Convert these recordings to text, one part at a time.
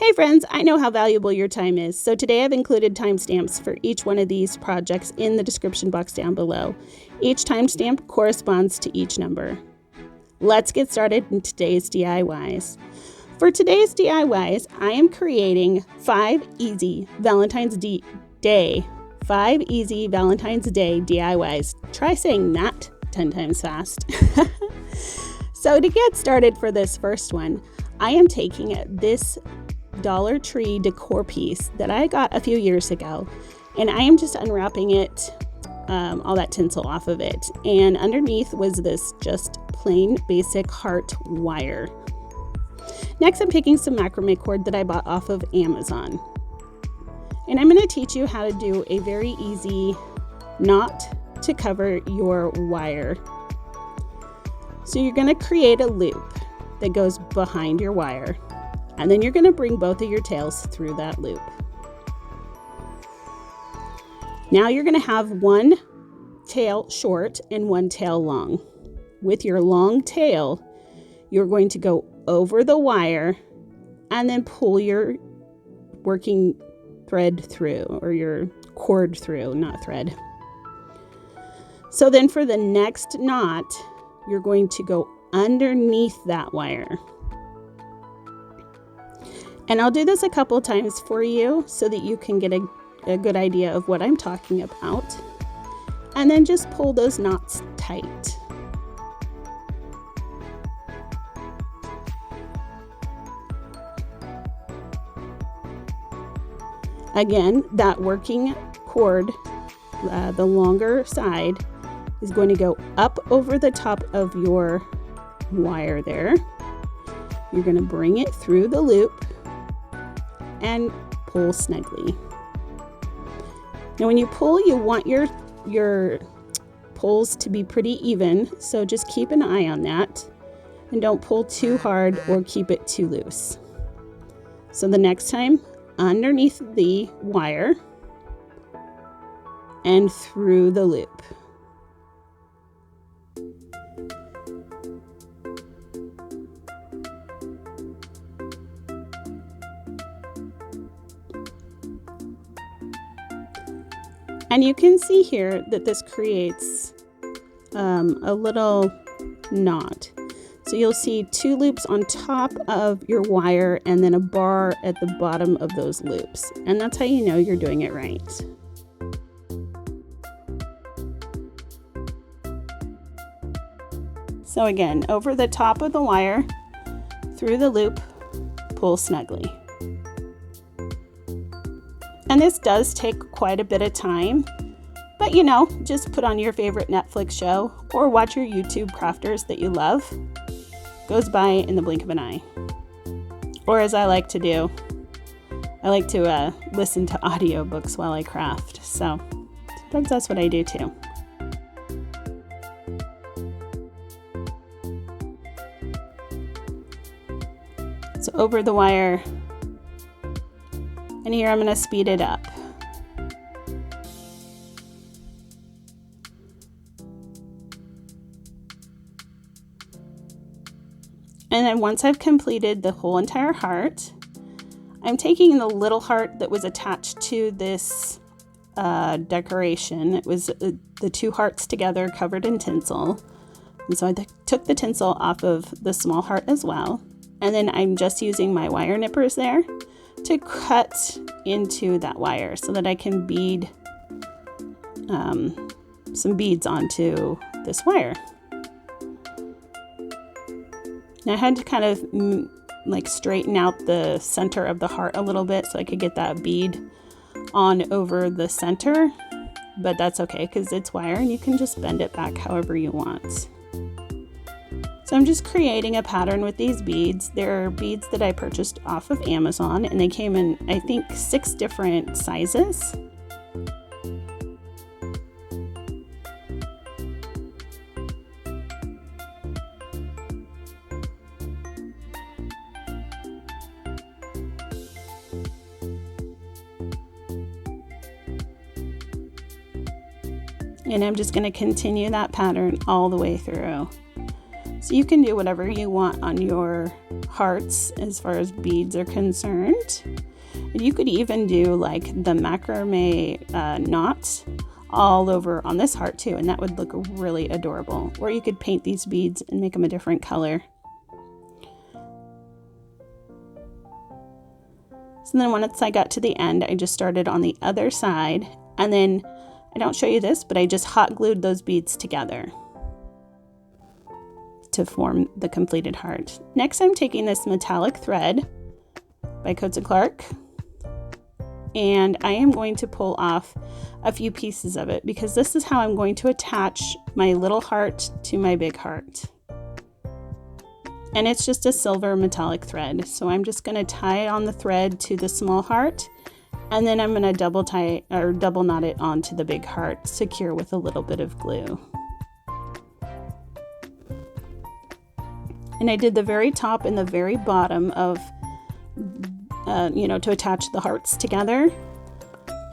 Hey friends, I know how valuable your time is, so today I've included timestamps for each one of these projects in the description box down below. Each timestamp corresponds to each number. Let's get started in today's DIYs. For today's DIYs, I am creating 5 easy Valentine's Day DIYs. Try saying that 10 times fast. So to get started for this first one, I am taking this Dollar Tree decor piece that I got a few years ago, and I am just unwrapping it, all that tinsel off of it, and underneath was this just plain basic heart wire. Next, I'm taking some macrame cord that I bought off of Amazon, and I'm going to teach you how to do a very easy knot to cover your wire. So you're going to create a loop that goes behind your wire, and then you're going to bring both of your tails through that loop. Now you're going to have one tail short and one tail long. With your long tail, you're going to go over the wire and then pull your working thread through, or your cord through, not thread. So then for the next knot, you're going to go underneath that wire. And I'll do this a couple times for you so that you can get a good idea of what I'm talking about. And then just pull those knots tight. Again, that working cord, the longer side, is going to go up over the top of your wire there. You're going to bring it through the loop and pull snugly. Now when you pull, you want your pulls to be pretty even, so just keep an eye on that and don't pull too hard or keep it too loose. So the next time, underneath the wire and through the loop. And you can see here that this creates a little knot. So you'll see 2 loops on top of your wire and then a bar at the bottom of those loops. And that's how you know you're doing it right. So again, over the top of the wire, through the loop, pull snugly. And this does take quite a bit of time, but you know, just put on your favorite Netflix show or watch your YouTube crafters that you love. Goes by in the blink of an eye. Or as I like to do, I like to listen to audiobooks while I craft. So sometimes that's what I do too. So over the wire, and here I'm going to speed it up. And then once I've completed the whole entire heart, I'm taking the little heart that was attached to this decoration. It was the 2 hearts together covered in tinsel. And so I took the tinsel off of the small heart as well. And then I'm just using my wire nippers there to cut into that wire so that I can bead some beads onto this wire. Now I had to kind of like straighten out the center of the heart a little bit so I could get that bead on over the center, but that's okay because it's wire and you can just bend it back however you want. So I'm just creating a pattern with these beads. They're beads that I purchased off of Amazon, and they came in, I think, 6 different sizes. And I'm just going to continue that pattern all the way through. So you can do whatever you want on your hearts as far as beads are concerned. And you could even do like the macrame knots all over on this heart too, and that would look really adorable. Or you could paint these beads and make them a different color. So then once I got to the end, I just started on the other side, and then I don't show you this, but I just hot glued those beads together to form the completed heart. Next, I'm taking this metallic thread by Coats & Clark, and I am going to pull off a few pieces of it because this is how I'm going to attach my little heart to my big heart. And it's just a silver metallic thread. So I'm just going to tie on the thread to the small heart, and then I'm going to double knot it onto the big heart, secure with a little bit of glue. And I did the very top and the very bottom of, to attach the hearts together.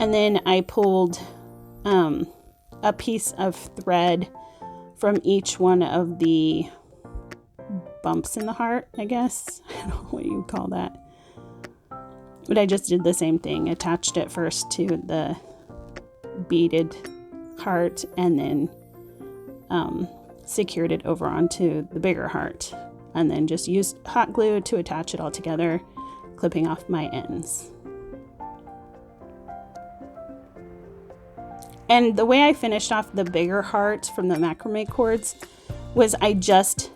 And then I pulled a piece of thread from each one of the bumps in the heart, I guess. I don't know what you would call that. But I just did the same thing. Attached it first to the beaded heart and then secured it over onto the bigger heart. And then just used hot glue to attach it all together, clipping off my ends. And the way I finished off the bigger heart from the macrame cords was I just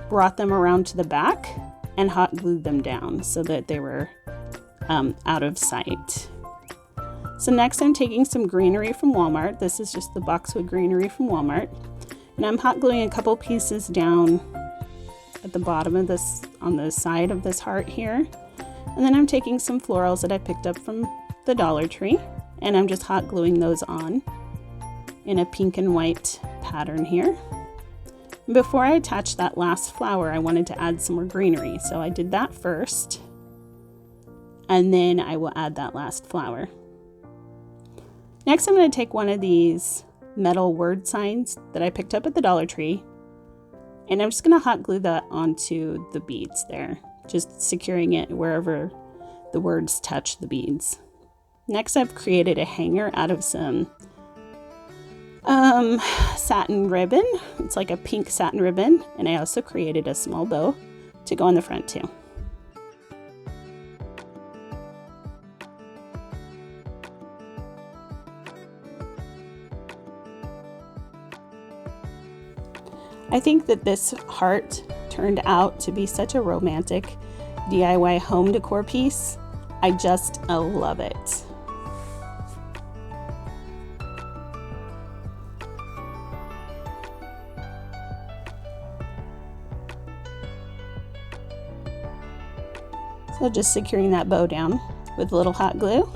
brought them around to the back and hot glued them down so that they were out of sight. So next I'm taking some greenery from Walmart. This is just the boxwood greenery from Walmart. And I'm hot gluing a couple pieces down at the bottom of this, on the side of this heart here. And then I'm taking some florals that I picked up from the Dollar Tree, and I'm just hot gluing those on in a pink and white pattern here. And before I attach that last flower, I wanted to add some more greenery. So I did that first, and then I will add that last flower. Next, I'm going to take one of these metal word signs that I picked up at the Dollar Tree, and I'm just going to hot glue that onto the beads there, just securing it wherever the words touch the beads. Next, I've created a hanger out of some satin ribbon. It's like a pink satin ribbon, and I also created a small bow to go on the front too. I think that this heart turned out to be such a romantic DIY home decor piece. I just love it. So just securing that bow down with a little hot glue.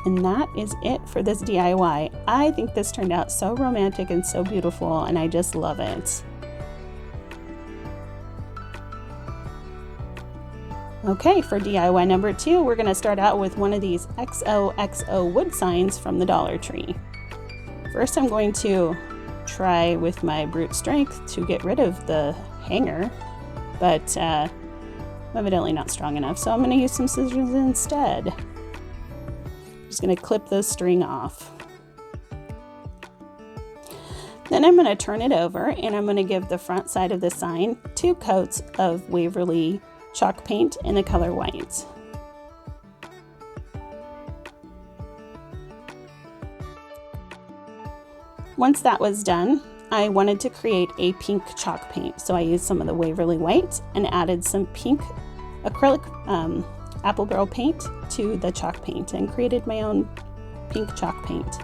And that is it for this DIY. I think this turned out so romantic and so beautiful, and I just love it. Okay, for DIY number 2, we're going to start out with one of these XOXO wood signs from the Dollar Tree. First, I'm going to try with my brute strength to get rid of the hanger, but evidently not strong enough, so I'm going to use some scissors instead. Just going to clip the string off. Then I'm going to turn it over, and I'm going to give the front side of the sign 2 coats of Waverly chalk paint in the color white. Once that was done, I wanted to create a pink chalk paint, so I used some of the Waverly white and added some pink acrylic apple barrel paint to the chalk paint and created my own pink chalk paint.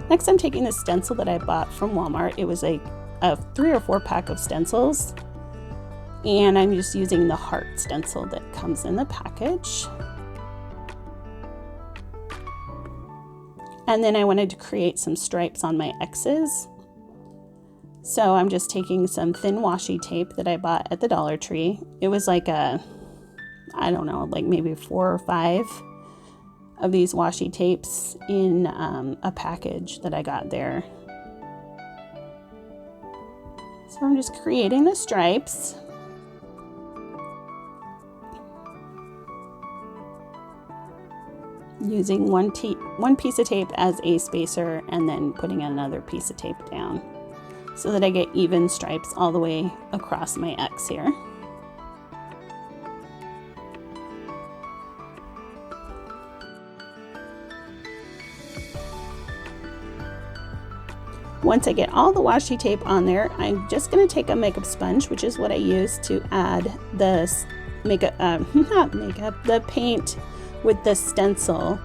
Next, I'm taking the stencil that I bought from Walmart. It was a 3 or 4 pack of stencils, and I'm just using the heart stencil that comes in the package. And then I wanted to create some stripes on my X's. So I'm just taking some thin washi tape that I bought at the Dollar Tree. It was like a, I don't know, like maybe 4 or 5 of these washi tapes in a package that I got there. So I'm just creating the stripes. Using one piece of tape as a spacer and then putting another piece of tape down so that I get even stripes all the way across my X here. Once I get all the washi tape on there, I'm just going to take a makeup sponge, which is what I use to add the the paint with the stencil.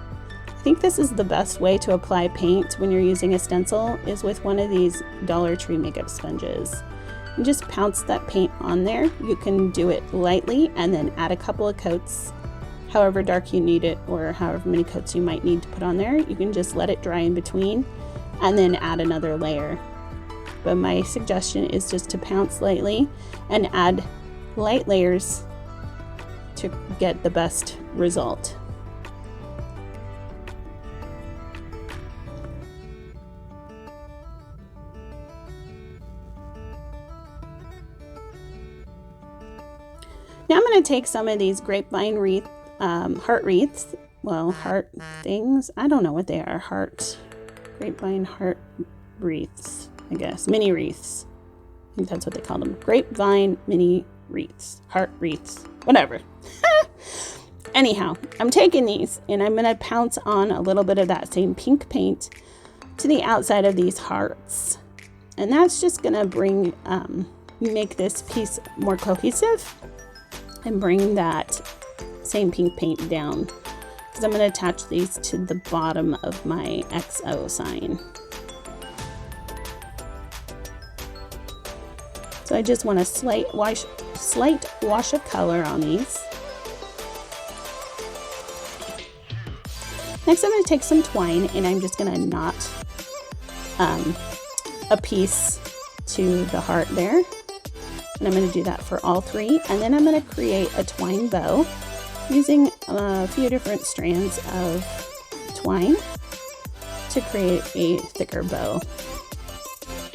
I think this is the best way to apply paint when you're using a stencil, is with one of these Dollar Tree makeup sponges. And just pounce that paint on there. You can do it lightly and then add a couple of coats, however dark you need it, or however many coats you might need to put on there. You can just let it dry in between and then add another layer. But my suggestion is just to pounce lightly and add light layers to get the best result. Now I'm going to take some of these grapevine wreath, heart wreaths, well, heart things, I don't know what they are, grapevine heart wreaths, I guess, mini wreaths. I think that's what they call them. Grapevine mini wreaths, heart wreaths, whatever. Anyhow, I'm taking these and I'm going to pounce on a little bit of that same pink paint to the outside of these hearts. And that's just going to make this piece more cohesive and bring that same pink paint down, because I'm going to attach these to the bottom of my XO sign. So I just want a slight wash of color on these. Next I'm going to take some twine and I'm just going to knot a piece to the heart there. And I'm going to do that for all three. And then I'm going to create a twine bow using a few different strands of twine to create a thicker bow.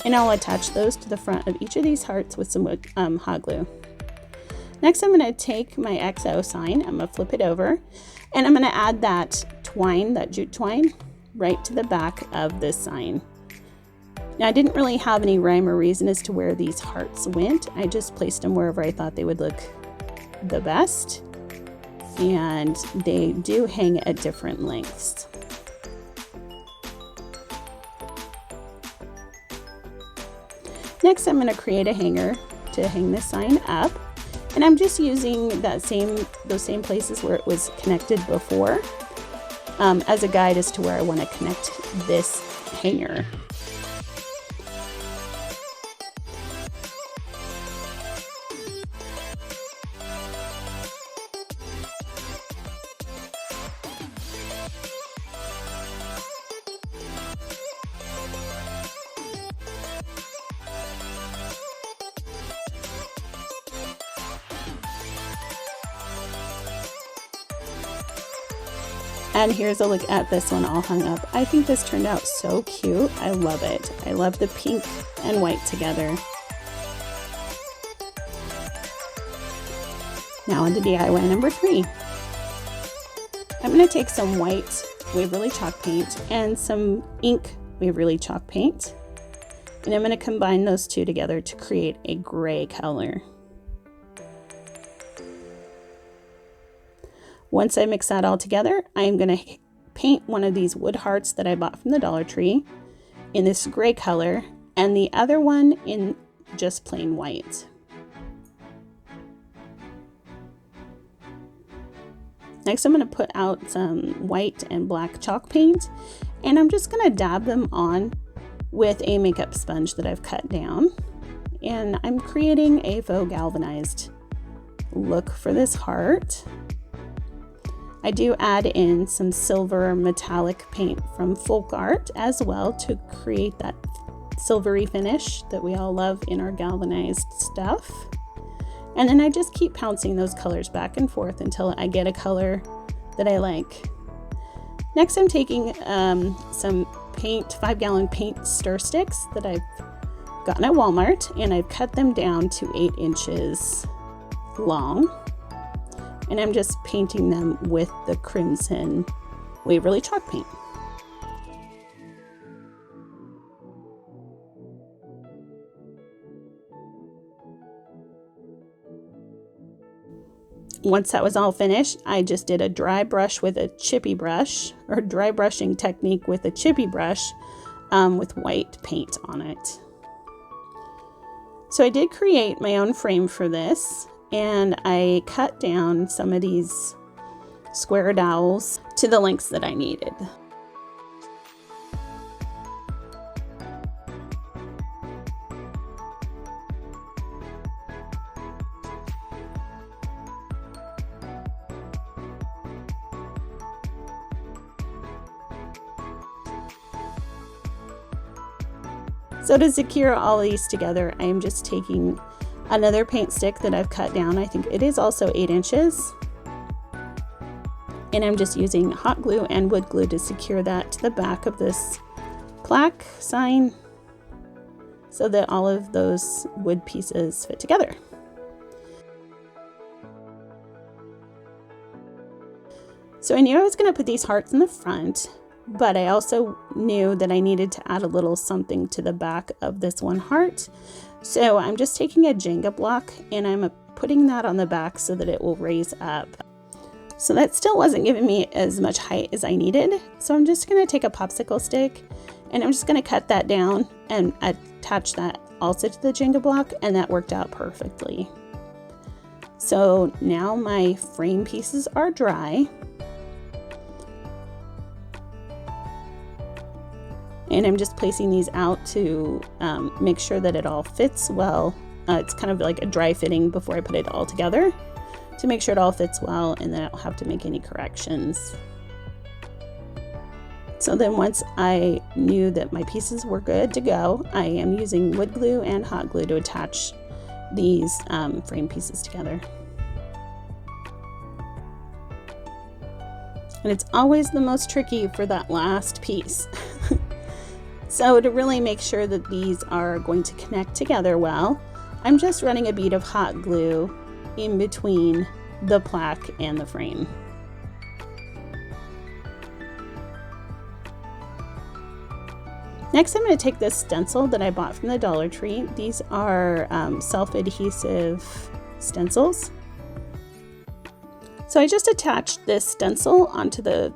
And I'll attach those to the front of each of these hearts with some hot glue. Next, I'm going to take my XO sign, I'm going to flip it over, and I'm going to add that twine, that jute twine, right to the back of this sign. Now, I didn't really have any rhyme or reason as to where these hearts went. I just placed them wherever I thought they would look the best. And they do hang at different lengths. Next, I'm going to create a hanger to hang this sign up. And I'm just using those same places where it was connected before as a guide as to where I want to connect this hanger. And here's a look at this one all hung up. I think this turned out so cute. I love it. I love the pink and white together. Now on to DIY number 3. I'm going to take some white Waverly chalk paint and some ink Waverly chalk paint. And I'm going to combine those two together to create a gray color. Once I mix that all together, I'm going to paint one of these wood hearts that I bought from the Dollar Tree in this gray color and the other one in just plain white. Next, I'm going to put out some white and black chalk paint, and I'm just going to dab them on with a makeup sponge that I've cut down. And I'm creating a faux galvanized look for this heart. I do add in some silver metallic paint from Folk Art as well to create that silvery finish that we all love in our galvanized stuff. And then I just keep pouncing those colors back and forth until I get a color that I like. Next, I'm taking some paint, 5-gallon paint stir sticks that I've gotten at Walmart, and I've cut them down to 8 inches long. And I'm just painting them with the Crimson Waverly chalk paint. Once that was all finished, I just did a dry brush with a chippy brush, or dry brushing technique with a chippy brush with white paint on it. So I did create my own frame for this, and I cut down some of these square dowels to the lengths that I needed. So to secure all these together, I am just taking another paint stick that I've cut down. I think it is also 8 inches. And I'm just using hot glue and wood glue to secure that to the back of this plaque sign so that all of those wood pieces fit together. So I knew I was going to put these hearts in the front, but I also knew that I needed to add a little something to the back of this one heart. So I'm just taking a Jenga block and I'm putting that on the back so that it will raise up. So that still wasn't giving me as much height as I needed. So I'm just going to take a popsicle stick and I'm just going to cut that down and attach that also to the Jenga block, and that worked out perfectly. So now my frame pieces are dry. And I'm just placing these out to make sure that it all fits well. It's kind of like a dry fitting before I put it all together to make sure it all fits well, and then I don't have to make any corrections. So then once I knew that my pieces were good to go, I am using wood glue and hot glue to attach these frame pieces together. And it's always the most tricky for that last piece. So to really make sure that these are going to connect together well, I'm just running a bead of hot glue in between the plaque and the frame. Next, I'm going to take this stencil that I bought from the Dollar Tree. These are self-adhesive stencils. So I just attached this stencil onto the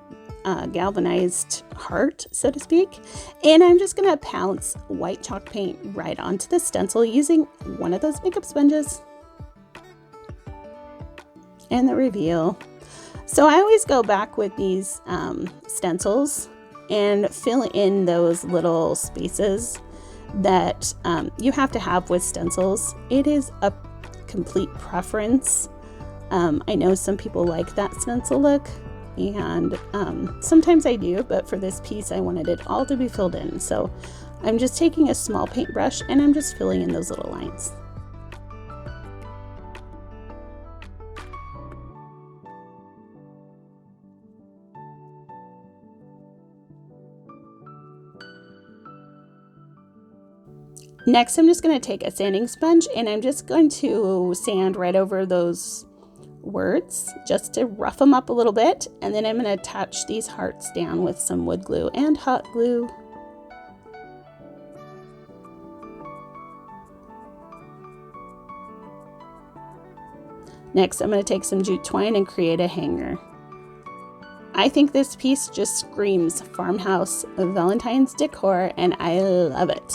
galvanized heart, so to speak, and I'm just going to pounce white chalk paint right onto the stencil using one of those makeup sponges. And the reveal. So I always go back with these stencils and fill in those little spaces that you have to have with stencils. It is a complete preference. I know some people like that stencil look, and sometimes I do, but for this piece I wanted it all to be filled in. So I'm just taking a small paintbrush and I'm just filling in those little lines. Next, I'm just going to take a sanding sponge and I'm just going to sand right over those words just to rough them up a little bit, and then I'm going to attach these hearts down with some wood glue and hot glue. Next, I'm going to take some jute twine and create a hanger. I think this piece just screams Farmhouse Valentine's Decor, and I love it.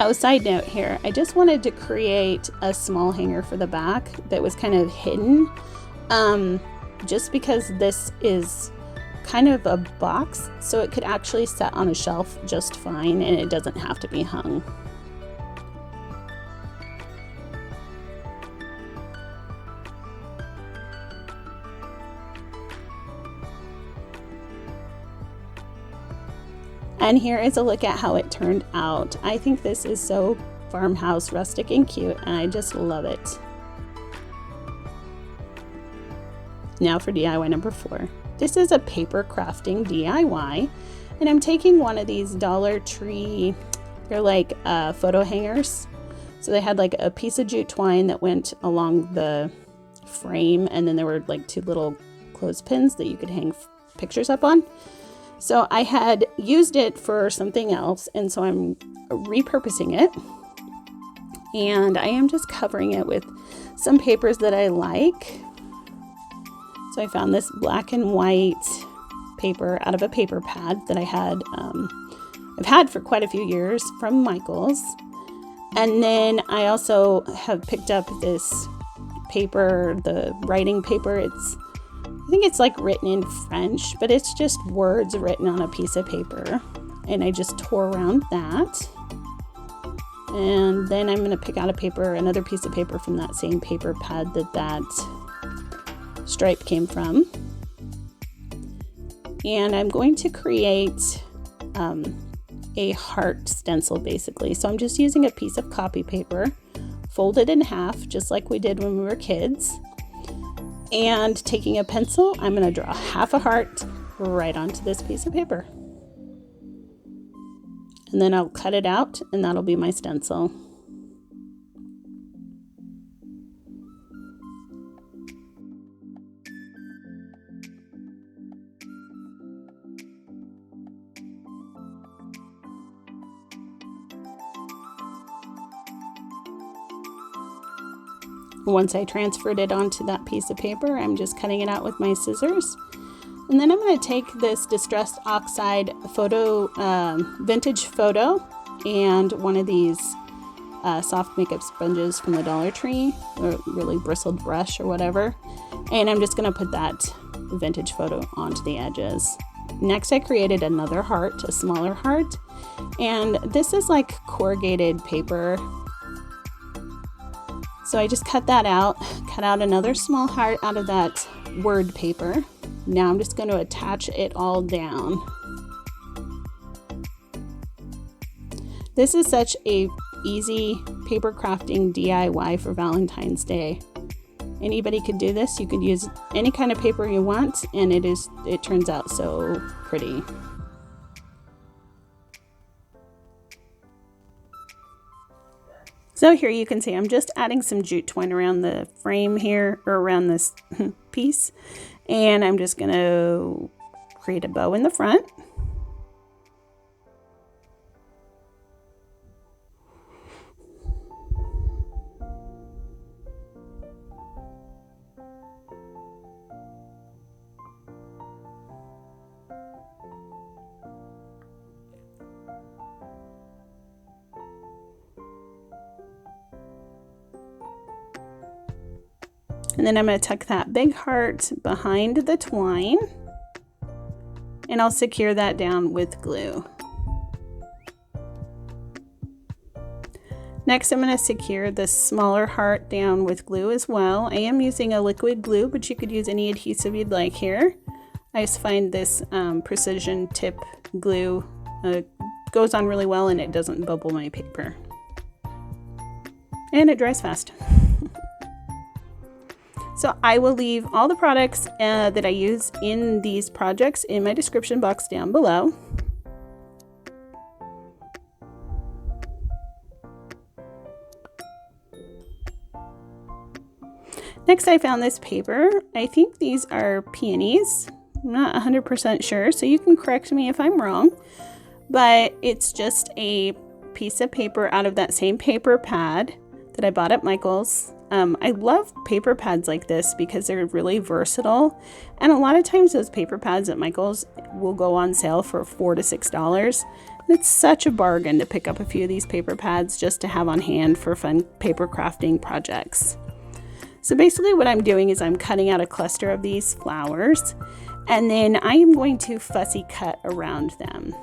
Oh, side note here, I just wanted to create a small hanger for the back that was kind of hidden, just because this is kind of a box, so it could actually sit on a shelf just fine and it doesn't have to be hung. And here is a look at how it turned out. I think this is so farmhouse rustic and cute, and I just love it. Now for DIY number 4. This is a paper crafting DIY, and I'm taking one of these Dollar Tree, they're like photo hangers. So they had like a piece of jute twine that went along the frame, and then there were like 2 little clothespins that you could hang pictures up on. So I had used it for something else, and so I'm repurposing it. And I am just covering it with some papers that I like. So I found this black and white paper out of a paper pad that I had, I've had for quite a few years from Michael's. And then I also have picked up this paper, the writing paper. I think it's like written in French, but it's just words written on a piece of paper. And I just tore around that. And then I'm going to pick out another piece of paper from that same paper pad that stripe came from. And I'm going to create a heart stencil basically. So I'm just using a piece of copy paper, folded in half, just like we did when we were kids. And taking a pencil, I'm going to draw half a heart right onto this piece of paper. And then I'll cut it out, and that'll be my stencil. Once I transferred it onto that piece of paper, I'm just cutting it out with my scissors. And then I'm going to take this distressed oxide photo, vintage photo, and one of these soft makeup sponges from the Dollar Tree, or really bristled brush or whatever. And I'm just going to put that vintage photo onto the edges. Next, I created another heart, a smaller heart. And this is like corrugated paper. So I just cut that out, cut out another small heart out of that word paper. Now I'm just going to attach it all down. This is such a easy paper crafting DIY for Valentine's Day. Anybody could do this. You could use any kind of paper you want, and it turns out so pretty. So here you can see I'm just adding some jute twine around the frame here, or around this piece. And I'm just going to create a bow in the front. And then I'm going to tuck that big heart behind the twine, and I'll secure that down with glue. Next, I'm going to secure the smaller heart down with glue as well. I am using a liquid glue, but you could use any adhesive you'd like here. I just find this precision tip glue goes on really well, and it doesn't bubble my paper. And it dries fast. So I will leave all the products that I use in these projects in my description box down below. Next, I found this paper. I think these are peonies. I'm not 100% sure, so you can correct me if I'm wrong. But it's just a piece of paper out of that same paper pad that I bought at Michael's. I love paper pads like this because they're really versatile, and a lot of times those paper pads at Michael's will go on sale for $4 to $6. It's such a bargain to pick up a few of these paper pads just to have on hand for fun paper crafting projects. So basically what I'm doing is I'm cutting out a cluster of these flowers, and then I am going to fussy cut around them.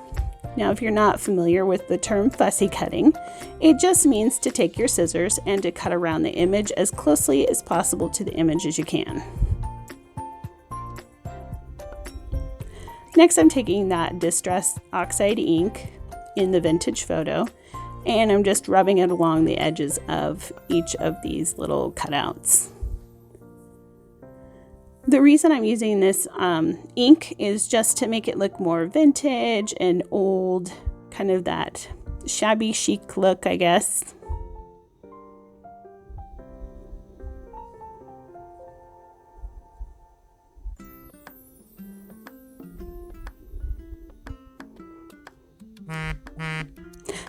Now, if you're not familiar with the term fussy cutting, it just means to take your scissors and to cut around the image as closely as possible to the image as you can. Next, I'm taking that distressed oxide ink in the vintage photo, and I'm just rubbing it along the edges of each of these little cutouts. The reason I'm using this ink is just to make it look more vintage and old, kind of that shabby chic look, I guess.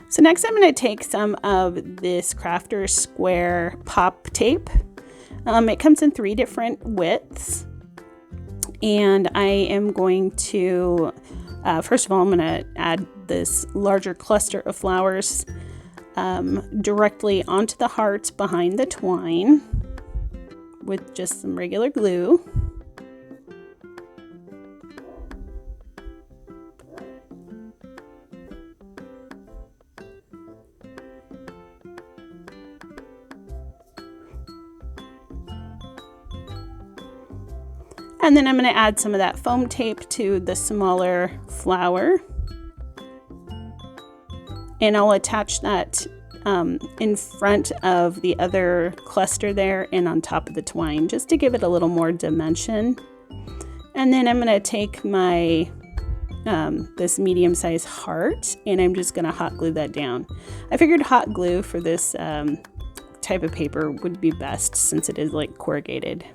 So next I'm going to take some of this Crafter's Square pop tape. It comes in 3 different widths, and I am going to, first of all, I'm going to add this larger cluster of flowers directly onto the heart behind the twine with just some regular glue. And then I'm going to add some of that foam tape to the smaller flower. And I'll attach that in front of the other cluster there and on top of the twine, just to give it a little more dimension. And then I'm going to take my this medium-sized heart, and I'm just going to hot glue that down. I figured hot glue for this type of paper would be best, since it is like corrugated.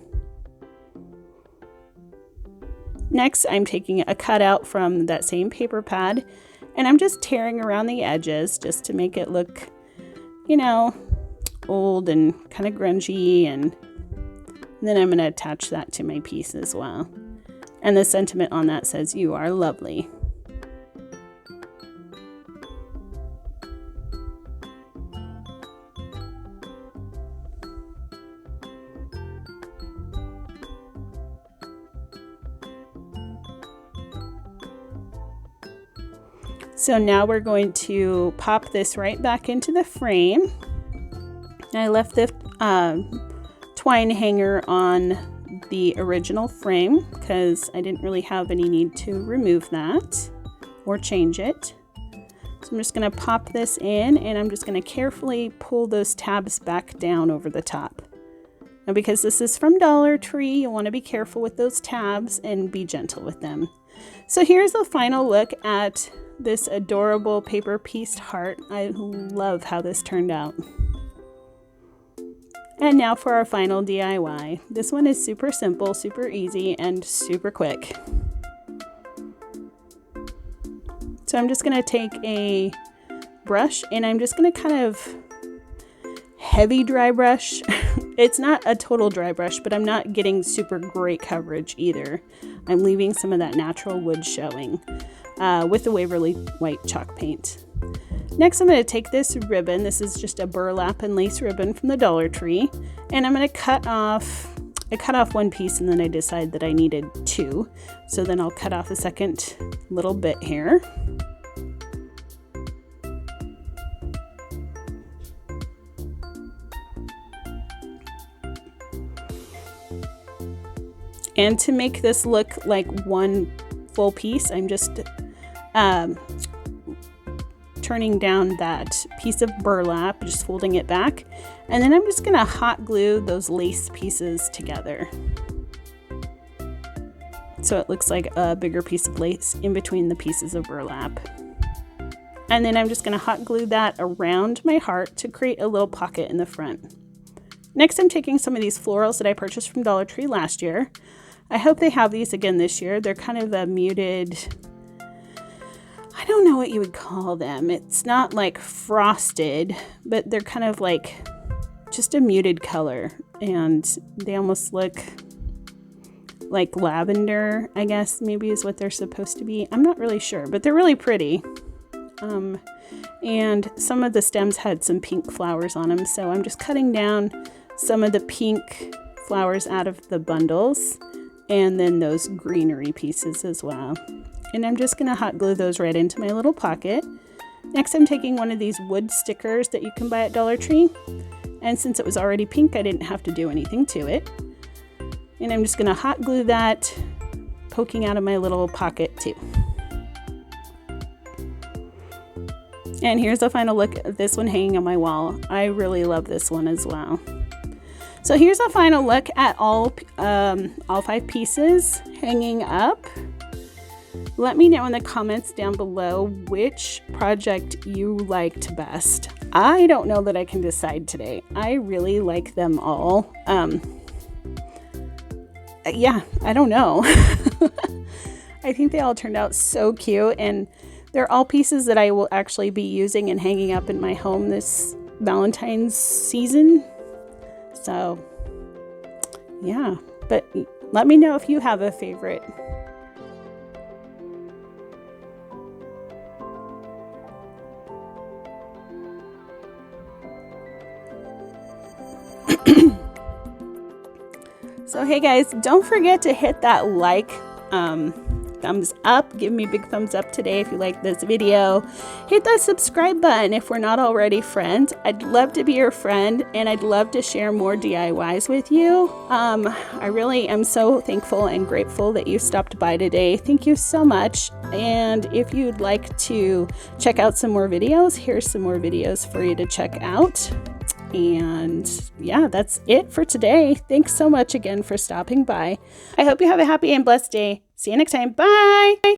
Next, I'm taking a cutout from that same paper pad, and I'm just tearing around the edges just to make it look, you know, old and kind of grungy, and then I'm going to attach that to my piece as well. And the sentiment on that says, "You are lovely." So now we're going to pop this right back into the frame. I left the twine hanger on the original frame because I didn't really have any need to remove that or change it. So I'm just going to pop this in, and I'm just going to carefully pull those tabs back down over the top. Now, because this is from Dollar Tree, you want to be careful with those tabs and be gentle with them. So here's a final look at this adorable paper pieced heart. I love how this turned out. And now for our final DIY. This one is super simple, super easy, and super quick. So I'm just going to take a brush, and I'm just going to kind of heavy dry brush. It's not a total dry brush, but I'm not getting super great coverage either. I'm leaving some of that natural wood showing with the Waverly White chalk paint. Next, I'm going to take this ribbon. This is just a burlap and lace ribbon from the Dollar Tree, and I'm going to cut off. I cut off one piece, and then I decided that I needed 2. So then I'll cut off the second little bit here. And to make this look like one full piece, I'm just turning down that piece of burlap, just folding it back, and then I'm just going to hot glue those lace pieces together. So it looks like a bigger piece of lace in between the pieces of burlap. And then I'm just going to hot glue that around my heart to create a little pocket in the front. Next, I'm taking some of these florals that I purchased from Dollar Tree last year. I hope they have these again this year. They're kind of a muted, I don't know what you would call them. It's not like frosted, but they're kind of like just a muted color, and they almost look like lavender, I guess maybe is what they're supposed to be. I'm not really sure, but they're really pretty. And some of the stems had some pink flowers on them, so I'm just cutting down some of the pink flowers out of the bundles, and then those greenery pieces as well. And I'm just going to hot glue those right into my little pocket. Next, I'm taking one of these wood stickers that you can buy at Dollar Tree. And since it was already pink, I didn't have to do anything to it. And I'm just going to hot glue that, poking out of my little pocket too. And here's a final look at this one hanging on my wall. I really love this one as well. So here's a final look at all 5 pieces hanging up. Let me know in the comments down below which project you liked best. I don't know that I can decide today. I really like them all. Yeah, I don't know. I think they all turned out so cute, and they're all pieces that I will actually be using and hanging up in my home this Valentine's season. So yeah, but let me know if you have a favorite. So hey guys, don't forget to hit that like, thumbs up. Give me a big thumbs up today if you like this video. Hit that subscribe button if we're not already friends. I'd love to be your friend, and I'd love to share more DIYs with you. I really am so thankful and grateful that you stopped by today. Thank you so much. And if you'd like to check out some more videos, here's some more videos for you to check out. And yeah, that's it for today. Thanks so much again for stopping by. I hope you have a happy and blessed day. See you next time. Bye.